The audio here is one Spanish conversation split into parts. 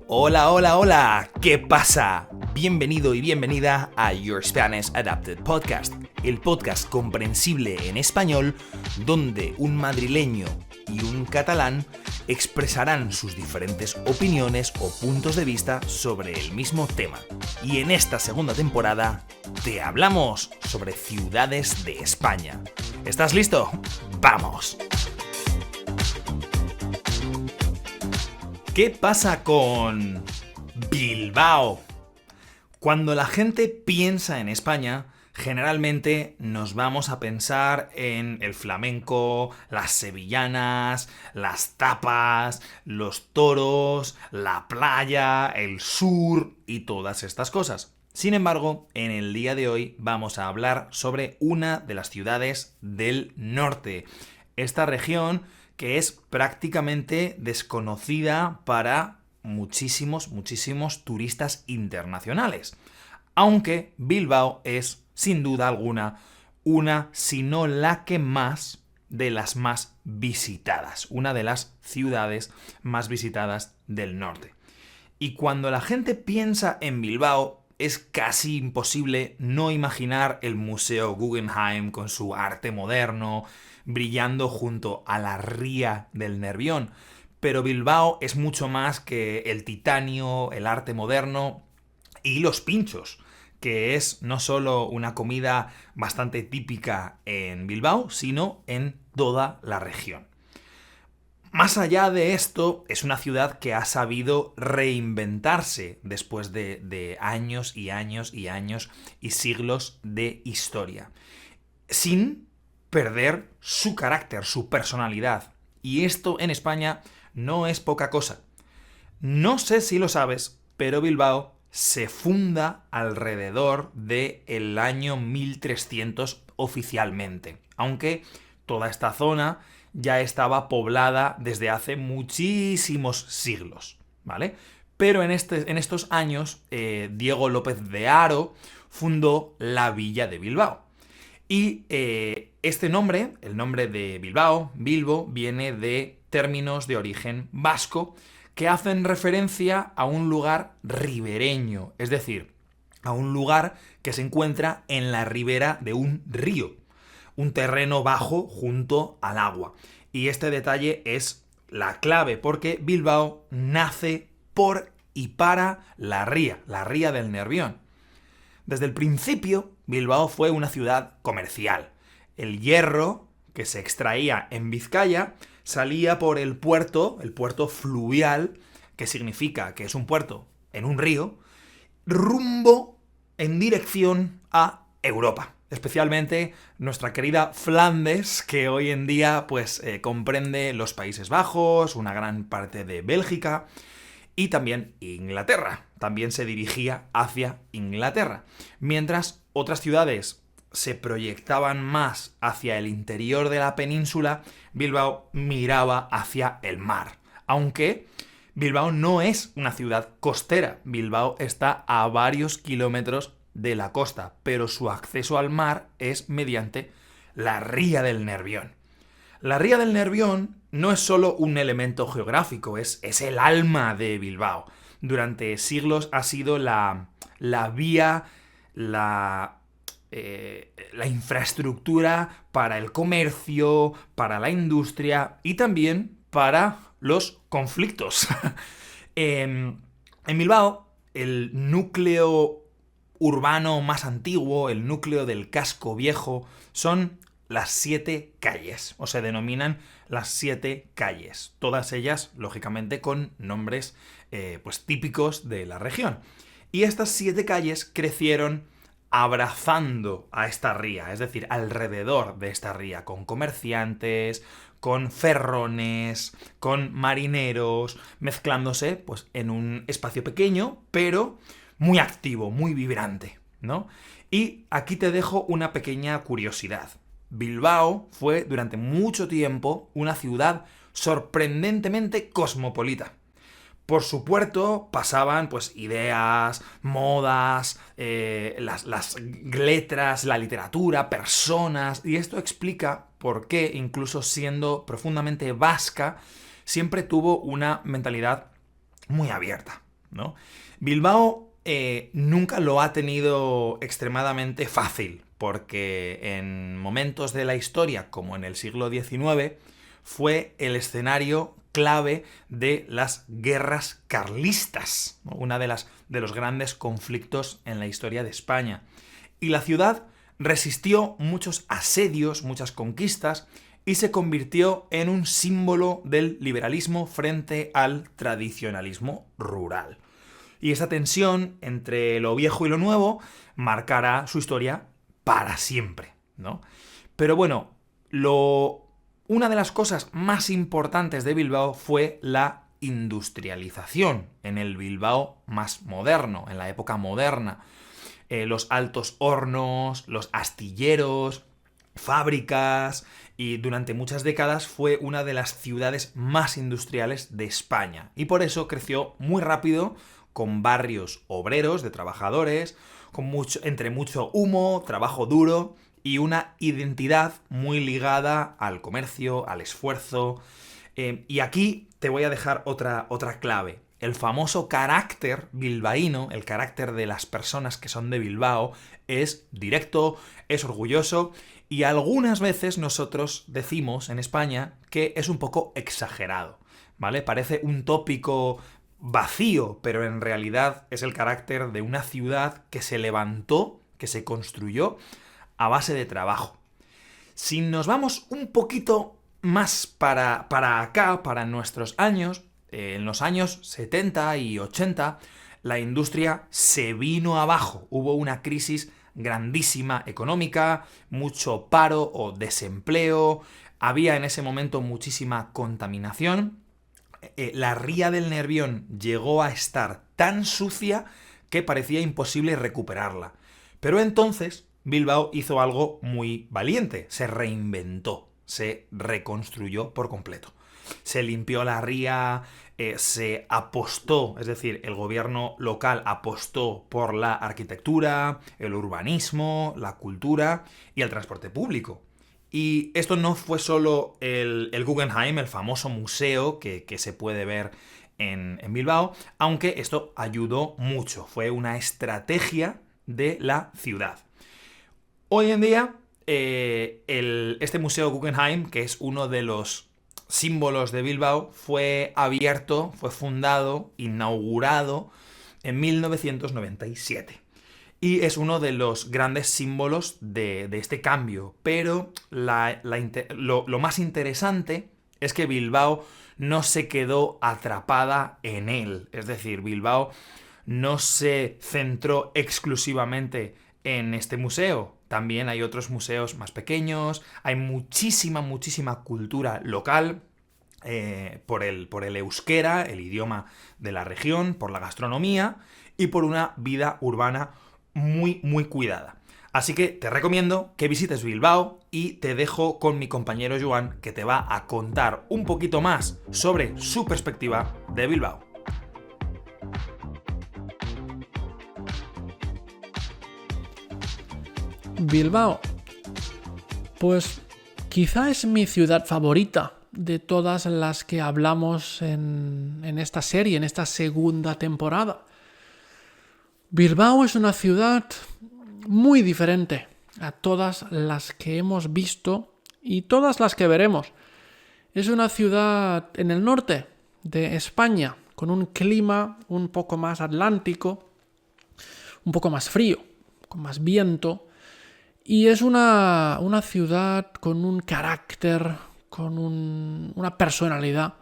Hola, hola, hola, ¿qué pasa? Bienvenido y bienvenida a Your Spanish Adapted Podcast, el podcast comprensible en español donde un madrileño y un catalán expresarán sus diferentes opiniones o puntos de vista sobre el mismo tema. Y en esta segunda temporada te hablamos sobre ciudades de España. ¿Estás listo? ¡Vamos! ¿Qué pasa con Bilbao? Cuando la gente piensa en España, generalmente nos vamos a pensar en el flamenco, las sevillanas, las tapas, los toros, la playa, el sur y todas estas cosas. Sin embargo, en el día de hoy vamos a hablar sobre una de las ciudades del norte. Esta región que es prácticamente desconocida para muchísimos turistas internacionales. Aunque Bilbao es, sin duda alguna, una, si no la que más, de las más visitadas. Una de las ciudades más visitadas del norte. Y cuando la gente piensa en Bilbao, es casi imposible no imaginar el Museo Guggenheim con su arte moderno, brillando junto a la ría del Nervión. Pero Bilbao es mucho más que el titanio, el arte moderno y los pinchos, que es no solo una comida bastante típica en Bilbao, sino en toda la región. Más allá de esto, es una ciudad que ha sabido reinventarse después de años y años y años y siglos de historia, sin perder su carácter, su personalidad. Y esto en España no es poca cosa. No sé si lo sabes, pero Bilbao se funda alrededor del año 1300 oficialmente, aunque toda esta zona ya estaba poblada desde hace muchísimos siglos, ¿vale? Pero en estos años, Diego López de Haro fundó la villa de Bilbao. Y este nombre, el nombre de Bilbao, Bilbo, viene de términos de origen vasco que hacen referencia a un lugar ribereño, es decir, a un lugar que se encuentra en la ribera de un río, un terreno bajo junto al agua. Y este detalle es la clave porque Bilbao nace por y para la ría del Nervión. Desde el principio, Bilbao fue una ciudad comercial. El hierro que se extraía en Vizcaya salía por el puerto fluvial, que significa que es un puerto en un río, rumbo en dirección a Europa. Especialmente nuestra querida Flandes, que hoy en día comprende los Países Bajos, una gran parte de Bélgica y también Inglaterra. También se dirigía hacia Inglaterra. Mientras otras ciudades se proyectaban más hacia el interior de la península, Bilbao miraba hacia el mar. Aunque Bilbao no es una ciudad costera. Bilbao está a varios kilómetros de la costa, pero su acceso al mar es mediante la ría del Nervión. La ría del Nervión no es solo un elemento geográfico, es el alma de Bilbao. Durante siglos ha sido la vía, la infraestructura para el comercio, para la industria y también para los conflictos. En Bilbao, el núcleo urbano más antiguo, el núcleo del casco viejo, son las 7 calles, o se denominan las 7 calles. Todas ellas, lógicamente, con nombres típicos de la región. Y estas 7 calles crecieron abrazando a esta ría, es decir, alrededor de esta ría, con comerciantes, con ferrones, con marineros, mezclándose en un espacio pequeño, pero muy activo, muy vibrante, ¿no? Y aquí te dejo una pequeña curiosidad. Bilbao fue durante mucho tiempo una ciudad sorprendentemente cosmopolita. Por su puerto pasaban ideas, modas, las letras, la literatura, personas, y esto explica por qué, incluso siendo profundamente vasca, siempre tuvo una mentalidad muy abierta, ¿no? Bilbao nunca lo ha tenido extremadamente fácil, porque en momentos de la historia, como en el siglo XIX, fue el escenario clave de las guerras carlistas, ¿no? Una de los grandes conflictos en la historia de España. Y la ciudad resistió muchos asedios, muchas conquistas, y se convirtió en un símbolo del liberalismo frente al tradicionalismo rural. Y esa tensión entre lo viejo y lo nuevo marcará su historia para siempre, ¿no? Pero bueno, una de las cosas más importantes de Bilbao fue la industrialización en el Bilbao más moderno, en la época moderna. Los altos hornos, los astilleros, fábricas, y durante muchas décadas fue una de las ciudades más industriales de España. Y por eso creció muy rápido, con barrios obreros de trabajadores, entre mucho humo, trabajo duro y una identidad muy ligada al comercio, al esfuerzo. Y aquí te voy a dejar otra clave. El famoso carácter bilbaíno, el carácter de las personas que son de Bilbao, es directo, es orgulloso, y algunas veces nosotros decimos en España que es un poco exagerado, ¿vale? Parece un tópico vacío, pero en realidad es el carácter de una ciudad que se levantó, que se construyó a base de trabajo. Si nos vamos un poquito más para acá, para nuestros años, en los años 70 y 80, la industria se vino abajo. Hubo una crisis grandísima económica, mucho paro o desempleo, había en ese momento muchísima contaminación. La ría del Nervión llegó a estar tan sucia que parecía imposible recuperarla. Pero entonces Bilbao hizo algo muy valiente, se reinventó, se reconstruyó por completo. Se limpió la ría, se apostó, es decir, el gobierno local apostó por la arquitectura, el urbanismo, la cultura y el transporte público. Y esto no fue solo el Guggenheim, el famoso museo que se puede ver en Bilbao, aunque esto ayudó mucho, fue una estrategia de la ciudad. Hoy en día, este museo Guggenheim, que es uno de los símbolos de Bilbao, fue abierto, fue fundado, inaugurado en 1997. Y es uno de los grandes símbolos de este cambio. Pero lo más interesante es que Bilbao no se quedó atrapada en él. Es decir, Bilbao no se centró exclusivamente en este museo. También hay otros museos más pequeños, hay muchísima cultura local, por el euskera, el idioma de la región, por la gastronomía y por una vida urbana muy cuidada. Así que te recomiendo que visites Bilbao y te dejo con mi compañero Joan, que te va a contar un poquito más sobre su perspectiva de Bilbao. Bilbao, pues quizá es mi ciudad favorita de todas las que hablamos en esta serie, en esta segunda temporada. Bilbao es una ciudad muy diferente a todas las que hemos visto y todas las que veremos. Es una ciudad en el norte de España, con un clima un poco más atlántico, un poco más frío, con más viento. Y es una ciudad con un carácter, con una personalidad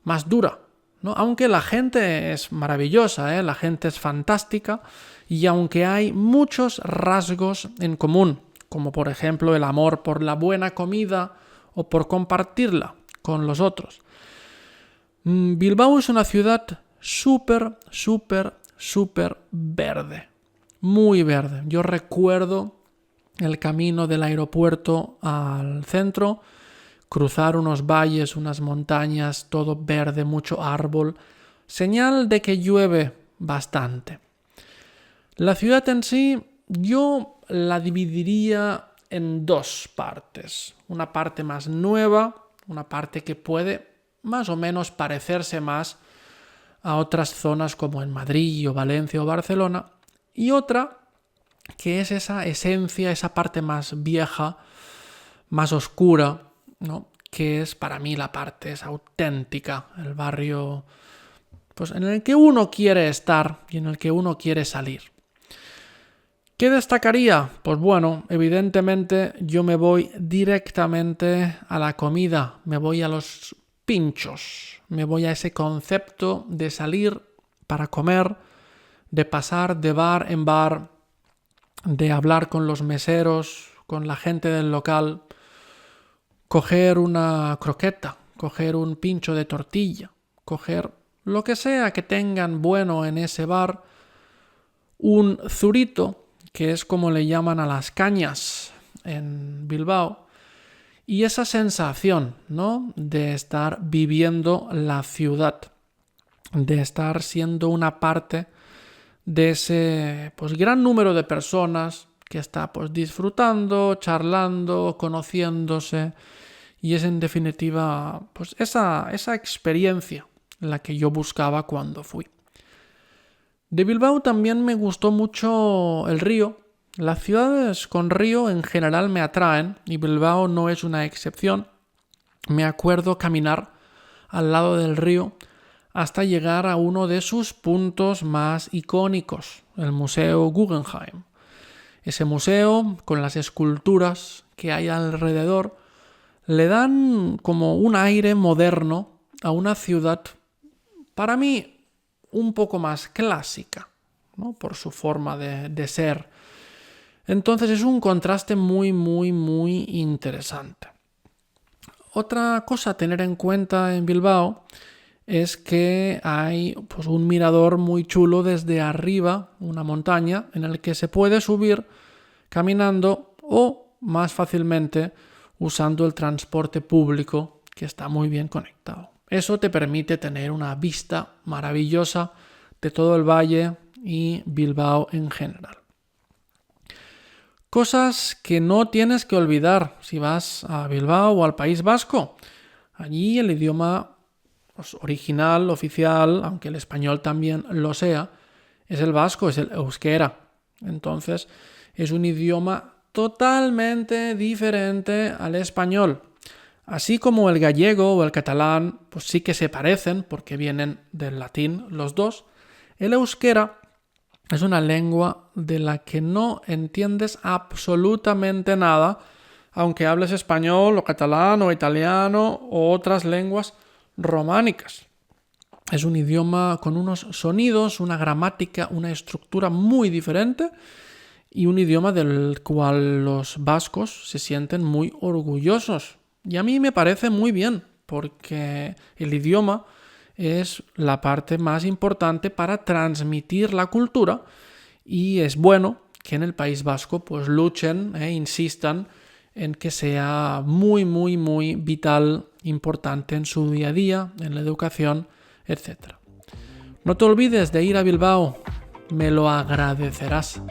más dura, ¿no? Aunque la gente es maravillosa, la gente es fantástica, y aunque hay muchos rasgos en común, como por ejemplo el amor por la buena comida o por compartirla con los otros. Bilbao es una ciudad súper verde, muy verde. Yo recuerdo el camino del aeropuerto al centro, cruzar unos valles, unas montañas, todo verde, mucho árbol, señal de que llueve bastante. La ciudad en sí, yo la dividiría en dos partes. Una parte más nueva, una parte que puede más o menos parecerse más a otras zonas como en Madrid o Valencia o Barcelona, y otra que es esa esencia, esa parte más vieja, más oscura, ¿no? Que es para mí la parte es auténtica, el barrio pues, en el que uno quiere estar y en el que uno quiere salir. ¿Qué destacaría? Pues bueno, evidentemente yo me voy directamente a la comida, me voy a los pinchos, me voy a ese concepto de salir para comer, de pasar de bar en bar, de hablar con los meseros, con la gente del local, coger una croqueta, coger un pincho de tortilla, coger lo que sea que tengan bueno en ese bar, un zurito, que es como le llaman a las cañas en Bilbao, y esa sensación, ¿no?, de estar viviendo la ciudad, de estar siendo una parte de ese pues, gran número de personas que está pues, disfrutando, charlando, conociéndose, y es en definitiva pues, esa experiencia la que yo buscaba cuando fui. De Bilbao también me gustó mucho el río. Las ciudades con río en general me atraen y Bilbao no es una excepción. Me acuerdo caminar al lado del río hasta llegar a uno de sus puntos más icónicos, el Museo Guggenheim. Ese museo, con las esculturas que hay alrededor, le dan como un aire moderno a una ciudad, para mí, un poco más clásica, ¿no?, por su forma de ser. Entonces es un contraste muy, muy, muy interesante. Otra cosa a tener en cuenta en Bilbao es que hay pues, un mirador muy chulo desde arriba, una montaña, en el que se puede subir caminando o más fácilmente usando el transporte público, que está muy bien conectado. Eso te permite tener una vista maravillosa de todo el valle y Bilbao en general. Cosas que no tienes que olvidar si vas a Bilbao o al País Vasco. Allí el idioma original, oficial, aunque el español también lo sea, es el vasco, es el euskera. Entonces es un idioma totalmente diferente al español. Así como el gallego o el catalán, pues sí que se parecen porque vienen del latín los dos, el euskera es una lengua de la que no entiendes absolutamente nada, aunque hables español o catalán o italiano o otras lenguas románicas. Es un idioma con unos sonidos, una gramática, una estructura muy diferente y un idioma del cual los vascos se sienten muy orgullosos. Y a mí me parece muy bien, porque el idioma es la parte más importante para transmitir la cultura y es bueno que en el País Vasco pues luchen e insistan en que sea muy, muy, muy vital, importante en su día a día, en la educación, etc. No te olvides de ir a Bilbao, me lo agradecerás.